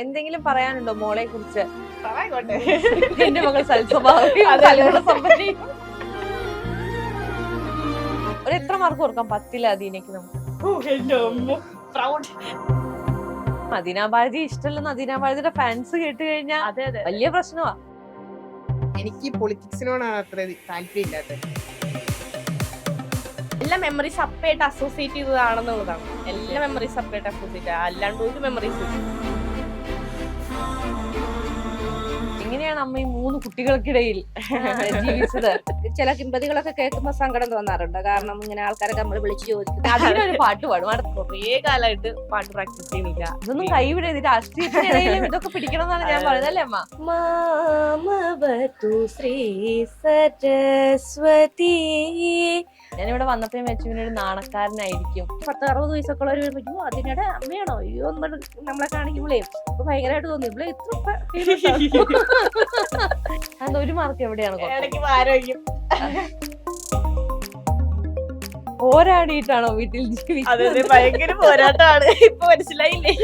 എന്തെങ്കിലും പറയാനുണ്ടോ മോളെ കുറിച്ച്? പറയായിക്കോട്ടെ. എന്റെ മകൾ സൽസ്വഭാവിയും സൽഗുണസമ്പന്നയും. ഒരു എത്ര മാർക്ക് കൊടുക്കാം 10 അദീനയ്ക്ക് നമുക്ക്? അദീന ഭാരതി ഇഷ്ടമല്ലെന്ന് അദീന ഭാരതിയുടെ ഫാൻസ് കേട്ട് കഴിഞ്ഞാൽ വലിയ പ്രശ്നമാ. എനിക്ക് പൊളിറ്റിക്സിനോടാണ് അത്ര താല്പര്യമില്ലാത്തത്. എല്ലാ മെമ്മറീസ് അപ്പായിട്ട് അസോസിയേറ്റ് ചെയ്തതാണെന്നുള്ളതാണ്. എല്ലാ മെമ്മറീസ് അപ്പായിട്ട് അസോസിയേറ്റ്, അല്ലാണ്ട് ഒരു മെമ്മറീസ്. എങ്ങനെയാണ് അമ്മ ഈ 3 കുട്ടികൾക്കിടയിൽ ജീവിച്ചത്? ചില കിംബതികളൊക്കെ കേൾക്കുമ്പോ സങ്കടം തോന്നാറുണ്ട്. കാരണം ഇങ്ങനെ ആൾക്കാരൊക്കെ നമ്മൾ വിളിച്ചു ചോദിക്കും. അതിനൊരു പാട്ട് പാടും. കുറേ കാലമായിട്ട് പാട്ട് പ്രാക്ടീസ് ചെയ്യണില്ല. ഇതൊന്നും കൈവിടരുത്. രാഷ്ട്രീയത്തിനിടയിലും ഇതൊക്കെ പിടിക്കണം എന്നാണ് ഞാൻ പറയുന്നത്, അല്ലേ അമ്മ? മാമവതു ശ്രീ സരസ്വതി. ഞാനിവിടെ വന്നപ്പോ വെച്ചുവിനൊരു നാണക്കാരനായിരിക്കും. 10-60 വയസ്സൊക്കെ ഉള്ളവർ അയ്യോ അതിനിടെ അമ്മയാണോ അയ്യോ എന്ന് നമ്മളെ കാണിക്കുമ്പോഴേ ഭയങ്കരമായിട്ട് തോന്നി ഇവിടെ ഇത്ര അത് ഒരു മാർക്ക് എവിടെയാണ് പോരാടിയിട്ടാണോ വീട്ടിൽ ജീവിച്ചത്? ഭയങ്കര പോരാട്ടമാണ്. ഇപ്പൊ മനസ്സിലായില്ലേ?